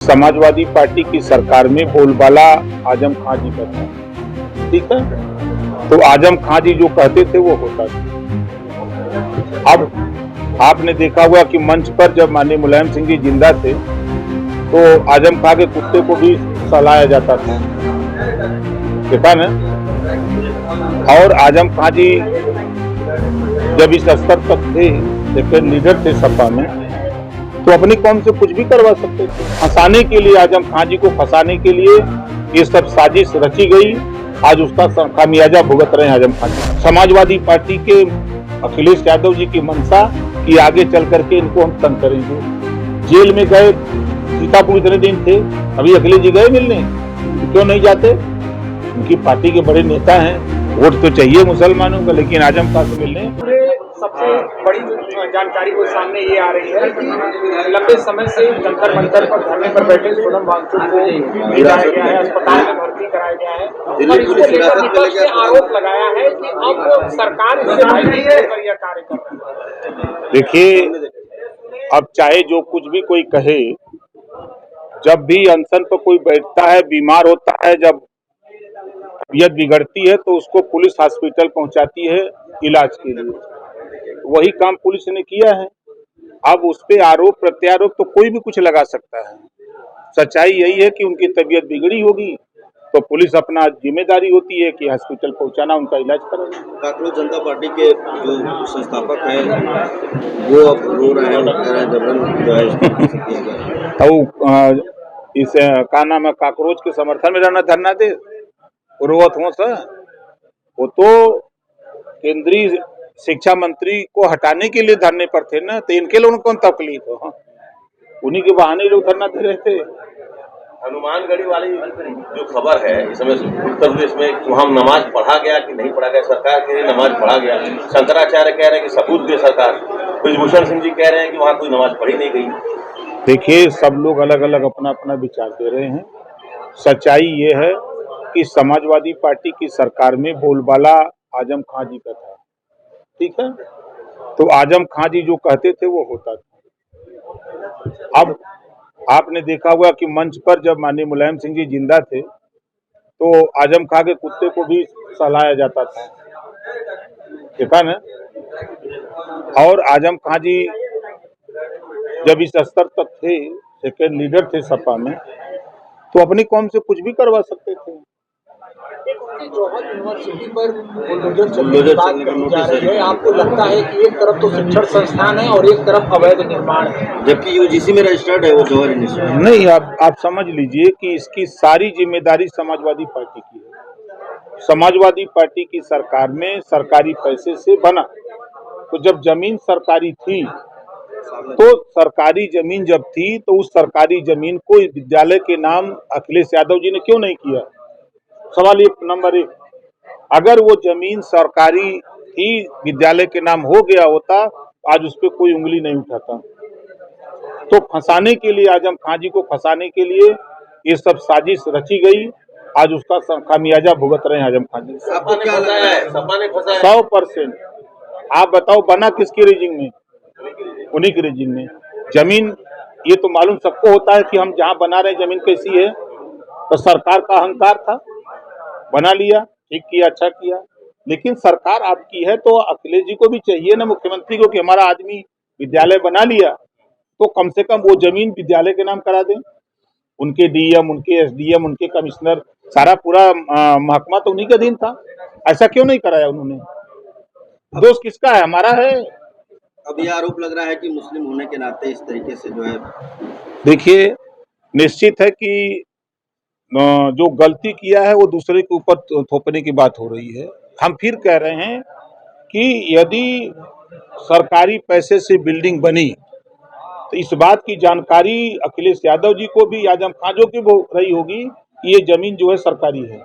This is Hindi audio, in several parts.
समाजवादी पार्टी की सरकार में बोलबाला आजम खां जी का था। ठीक है, तो आजम खां जी जो कहते थे वो होता था। अब आपने देखा होगा कि मंच पर जब माननीय मुलायम सिंह जी जिंदा थे तो आजम खां के कुत्ते को भी सहलाया जाता था, देखा ना। और आजम खां जी जब इस स्तर तक थे, लेकिन लीडर थे सपा में, तो अपनी कौम से कुछ भी करवा सकते थे। फंसाने के लिए, आजम खां जी को फंसाने के लिए ये सब साजिश रची गई। आज उसका खामियाजा भुगत रहे हैं आजम खां जी। समाजवादी पार्टी के अखिलेश यादव जी की मंशा कि आगे चल करके इनको हम तंग करेंगे। जेल में गए, सीतापुर इतने दिन थे, अभी अखिलेश जी गए मिलने, क्यों नहीं जाते? उनकी पार्टी के बड़े नेता हैं, वोट तो चाहिए मुसलमानों का, लेकिन आजम खां से मिलने। सबसे बड़ी जानकारी वो सामने ये आ रही है कि लंबे समय से जंतर मंतर पर धरने पर बैठे सोनम वांगचुक को ले जाया गया है, अस्पताल में भर्ती कराया गया है और इसको लेकर विपक्ष ने आरोप लगाया है कि अब सरकार इससे भयभीत होकर यह कार्य कर रही है। देखिए, अब चाहे जो कुछ भी कोई कहे, जब भी अनशन पर कोई बैठता है, बीमार होता है, जब तबीयत बिगड़ती है तो उसको पुलिस हॉस्पिटल पहुंचाती है इलाज के लिए। वही काम पुलिस ने किया है। अब उस पे आरोप प्रत्यारोप तो कोई भी कुछ लगा सकता है। सच्चाई यही है कि उनकी तबीयत बिगड़ी होगी तो पुलिस अपना जिम्मेदारी होती है कि हॉस्पिटल पहुंचाना, उनका इलाज कराना। कांग्रेस जनता पार्टी के जो संस्थापक हैं वो अब रो रहे हैं, कह रहे हैं जबरन जो है किया गया। तो इस का नाम है, काकरोच के समर्थन में रहना धरना दे रोवत हो सर। वो तो केंद्रीय शिक्षा मंत्री को हटाने के लिए धरने पर थे ना, तो इनके लोगों को कौन तकलीफ हो? उन्हीं के बहाने लोग धरना दे रहे थे। हनुमानगढ़ी वाली जो खबर है इस समय उत्तर प्रदेश में, वहाँ नमाज पढ़ा गया कि नहीं पढ़ा गया, सरकार के लिए नमाज पढ़ा गया। शंकराचार्य कह रहे हैं कि सबूत दे सरकार, ब्रिजभूषण सिंह जी कह रहे हैं कि वहाँ कोई नमाज पढ़ी नहीं गई। देखिए, सब लोग अलग अलग अपना अपना विचार दे रहे हैं। सच्चाई ये है कि समाजवादी पार्टी की सरकार में बोलबाला आजम खां जी का था। ठीक है, तो आजम खां जी जो कहते थे वो होता था। अब आपने देखा होगा कि मंच पर जब माननीय मुलायम सिंह जी जिंदा थे तो आजम खां के कुत्ते को भी सहलाया जाता था, देखा ना। और आजम खां जी जब इस स्तर तक थे, लेकिन लीडर थे सपा में, तो अपनी कौम से कुछ भी करवा सकते थे। जौहर यूनिवर्सिटी पर बुलडोजर चलने की बात कही जा रही है। आपको लगता है कि एक तरफ तो शिक्षण संस्थान है और एक तरफ अवैध निर्माण है, जबकि यूजीसी में रजिस्टर्ड है वो जौहर यूनिवर्सिटी। नहीं, आप समझ लीजिए कि इसकी सारी जिम्मेदारी समाजवादी पार्टी की है। समाजवादी पार्टी की सरकार में सरकारी पैसे से बना, तो जब जमीन सरकारी थी, तो सरकारी जमीन जब थी तो उस सरकारी जमीन को विद्यालय के नाम अखिलेश यादव जी ने क्यों नहीं किया? सवाल एक नंबर एक। अगर वो जमीन सरकारी थी, विद्यालय के नाम हो गया होता, आज उस पर कोई उंगली नहीं उठाता। तो फंसाने के लिए, आजम खां जी को फंसाने के लिए ये सब साजिश रची गई। आज उसका खामियाजा भुगत रहे हैं आजम खां जी। सपा ने फंसाया है, सपा ने फंसाया है। 100%। आप बताओ, बना किसकी रेजिंग में? उन्हीं की रेजिंग में। जमीन ये तो मालूम सबको होता है कि हम जहां बना रहे जमीन कैसी है, तो सरकार का अहंकार था, बना लिया, ठीक किया, अच्छा किया। लेकिन सरकार आपकी है तो अखिलेश जी को भी चाहिए ना, मुख्यमंत्री को, कि हमारा आदमी विद्यालय बना लिया तो कम से कम वो जमीन विद्यालय के नाम करा दें। उनके डीएम, उनके एसडीएम, उनके कमिश्नर, सारा पूरा महकमा तो उन्हीं के अधीन था। ऐसा क्यों नहीं कराया उन्होंने? दोष किसका है? हमारा है। अब यह आरोप लग रहा है कि मुस्लिम होने के नाते इस तरीके से जो है। देखिए, निश्चित है कि जो गलती किया है वो दूसरे के ऊपर थोपने की बात हो रही है। हम फिर कह रहे हैं कि यदि सरकारी पैसे से बिल्डिंग बनी तो इस बात की जानकारी अखिलेश यादव जी को भी, आजम खां जी की रही होगी कि ये जमीन जो है सरकारी है।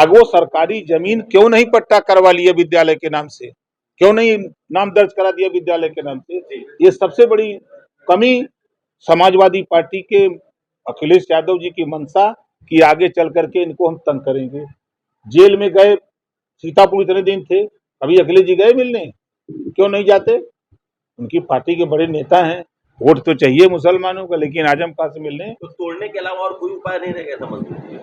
अब वो सरकारी जमीन क्यों नहीं पट्टा करवा लिया विद्यालय के नाम से? क्यों नहीं नाम दर्ज करा दिया विद्यालय के नाम से? ये सबसे बड़ी कमी समाजवादी पार्टी के अखिलेश यादव जी की मंशा कि आगे चल करके इनको हम तंग करेंगे। जेल में गए, सीतापुर इतने दिन थे, अभी अखिलेश जी गए मिलने, क्यों नहीं जाते? उनकी पार्टी के बड़े नेता हैं, वोट तो चाहिए मुसलमानों का, लेकिन आजम खां से मिलने तो तोड़ने के अलावा और कोई उपाय नहीं रह गया था मंत्री?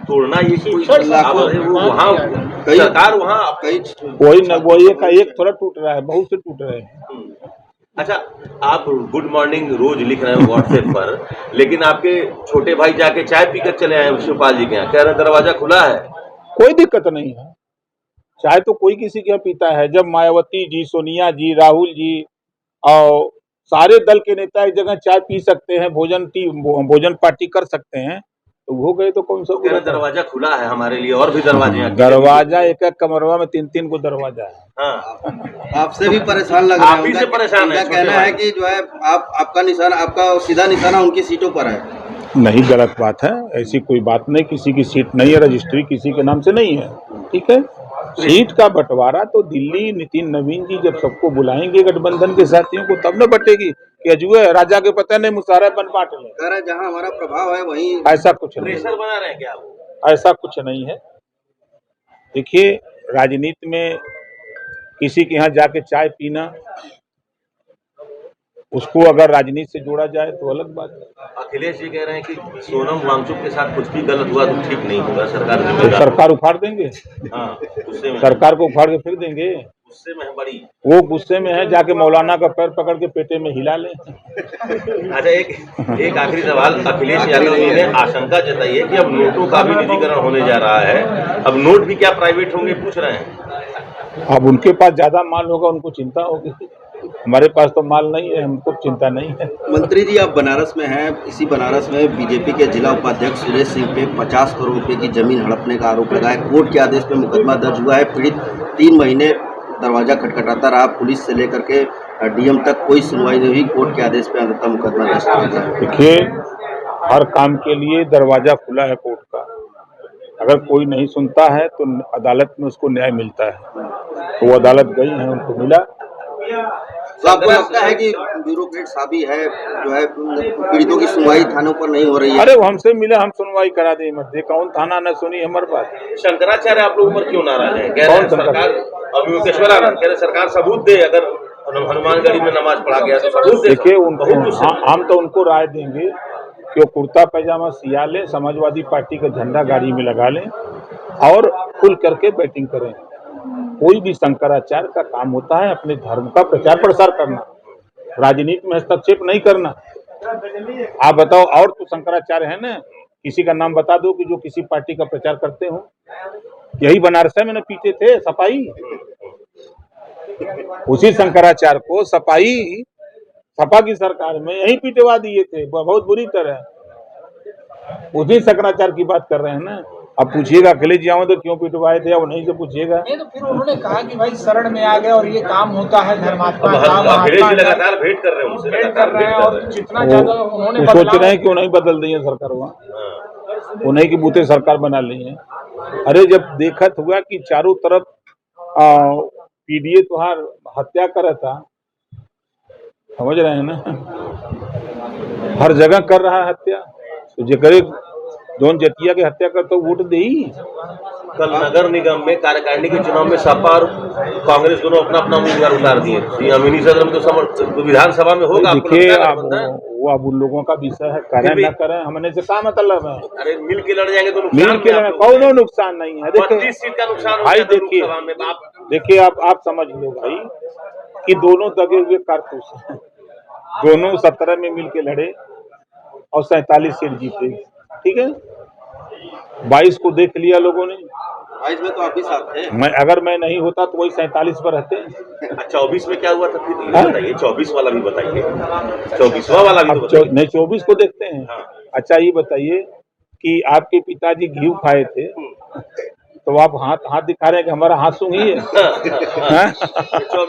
तोड़ना ये कोई लाखों- वहाँ कई- सरकार वहाँ कई वही न, वो एक थोड़ा टूट रहा है, बहुत से टूट रहे हैं। अच्छा, आप गुड मॉर्निंग रोज लिख रहे हैं व्हाट्सएप पर, लेकिन आपके छोटे भाई जाके चाय पीकर चले आए शिवपाल जी के यहाँ, कह रहे दरवाजा खुला है। कोई दिक्कत नहीं है, चाय तो कोई किसी के यहाँ पीता है। जब मायावती जी, सोनिया जी, राहुल जी और सारे दल के नेता एक जगह चाय पी सकते हैं, भोजन पार्टी कर सकते हैं, तो हो गए तो कौन सा कह रहे दरवाजा खुला है हमारे लिए, और भी दरवाजे हैं। दरवाजा एक कमरवा में 3-3 को दरवाजा है। हाँ, आपसे भी परेशान लग रहे हैं। आप ही से उनका- परेशान है, उनका कहना छोटे है कि जो है आपका निशाना, आपका सीधा निशाना उनकी सीटों पर है। नहीं, गलत बात है, ऐसी कोई बात नहीं, किसी की सीट नहीं है, रजिस्ट्री किसी के नाम से नहीं है, ठीक है। सीट का बंटवारा तो दिल्ली नितिन नवीन जी जब सबको बुलाएंगे गठबंधन के साथियों को, तब न बटेगी कि अजुए राजा के पता नहीं मुसारा बन बांट ले। कह रहे जहाँ हमारा प्रभाव है वहीं ऐसा कुछ नहीं, प्रेशर बना रहे हैं क्या आप? ऐसा कुछ नहीं है। देखिए, राजनीति में किसी के यहाँ जाके चाय पीना, उसको अगर राजनीति से जोड़ा जाए तो अलग बात है। अखिलेश जी कह रहे हैं कि सोनम वांगचुक के साथ कुछ भी गलत हुआ तो ठीक नहीं होगा, सरकार तो जिम्मेदार। सरकार उखाड़ देंगे, हाँ, गुस्से में, सरकार को उखाड़ के फिर देंगे। गुस्से में है बड़ी। वो गुस्से में है, जाके मौलाना का पैर पकड़ के पेटे में हिला ले। अच्छा, एक आखिरी सवाल, अखिलेश यादव जी ने आशंका जताई है कि अब नोटों का भी निजीकरण होने जा रहा है, अब नोट भी क्या प्राइवेट होंगे, पूछ रहे हैं। अब उनके पास ज्यादा माल होगा, उनको चिंता होगी, हमारे पास तो माल नहीं है, हमको चिंता नहीं है। मंत्री जी, आप बनारस में हैं। इसी बनारस में बीजेपी के जिला उपाध्यक्ष सुरेश सिंह पे 50 करोड़ रुपए की जमीन हड़पने का आरोप लगा है। कोर्ट के आदेश पे मुकदमा दर्ज हुआ है। पीड़ित 3 महीने दरवाजा खटखटाता रहा, पुलिस से लेकर के डीएम तक कोई सुनवाई नहीं हुई। कोर्ट के आदेश पे अंततः मुकदमा दर्ज किया गया। देखिए, हर काम के लिए दरवाजा खुला है कोर्ट का, अगर कोई नहीं सुनता है तो अदालत में उसको न्याय मिलता है, तो वो अदालत गई है, उनको मिला। तो आपको लगता है कि ब्यूरोक्रेट साबी है, जो है पीड़ितों की सुनवाई थानों पर नहीं हो रही है? अरे वो हमसे मिला, हम सुनवाई करा दे मत दे, कौन थाना न सुनी हमारे बात। शंकराचार्य आप लोगों पर क्यों नाराज है? कह रहे हैं सरकार, अब योगेश्वर आनंद कह रहे सरकार सबूत दे, अगर हनुमानगढ़ी में नमाज पढ़ा गया तो सबूत दे। देखिए, हम तो उनको राय देंगे कि वो कुर्ता पैजामा सिया लें, समाजवादी पार्टी का झंडा गाड़ी में लगा लें और खुल करके बैटिंग करें। कोई भी शंकराचार्य का काम होता है अपने धर्म का प्रचार प्रसार करना, राजनीति में हस्तक्षेप नहीं करना। आप बताओ, और तो शंकराचार्य है ना, किसी का नाम बता दो कि जो किसी पार्टी का प्रचार करते हो। यही बनारस में ना पीटे थे सपाई, उसी शंकराचार्य को सपा की सरकार में यही पिटवा दिए थे बहुत बुरी तरह। उसी शंकराचार्य की बात कर रहे हैं ना। अब पूछिएगा अखिलेश जी तो क्यों पिटवाए थे, अब नहीं से पूछिएगा। नहीं, तो फिर उन्होंने कहा कि भाई शरण में आ गए और ये काम होता है धर्मात्मा का। अखिलेश जी लगातार भेंट कर रहे हैं उनसे, भेंट कर रहे हैं, और जितना ज्यादा उन्होंने सोच रहे हैं क्यों नहीं बदल दी है सरकार, उन्हीं की बूते सरकार बना ली है। अरे जब देखत हुआ कि चारों तरफ पीडीए तुहार हत्या कर था, समझ रहे हैं ना, हर जगह कर रहा है हत्या, तो जेकरे जोन जतिया के हत्या कर तो वोट दे। कल नगर निगम में कार्यकारिणी के चुनाव में सपा और कांग्रेस दोनों अपना अपना उम्मीदवार उतार दिए। अमीनी सदर में तो विधानसभा में होगा। देखिए, अब उन लोगों का विषय है, करें न करें, हमने से क्या मतलब है। अरे मिल के लड़ जाएंगे तो मिल के लड़े, कोई नुकसान नहीं है। देखिए 25 सीट का नुकसान भाई, देखिए आप समझ लो भाई कि दोनों दगे हुए कारतूस हैं, दोनों 17 में मिल के लड़े और 47 सीट जीते, ठीक है। 22 को देख लिया लोगों ने, 22 में तो आप भी साथ थे। अगर मैं नहीं होता तो वही 47 पर रहते। 24 में क्या हुआ था, फिर बताइए। 24 वाला भी बताइए, 24वां वाला भी तो बताइए। नहीं, 24 को देखते हैं। अच्छा, ये बताइए कि आपके पिताजी घी खाए थे, तो आप हाथ दिखा रहे हैं कि हमारा हाथ सूंघी है।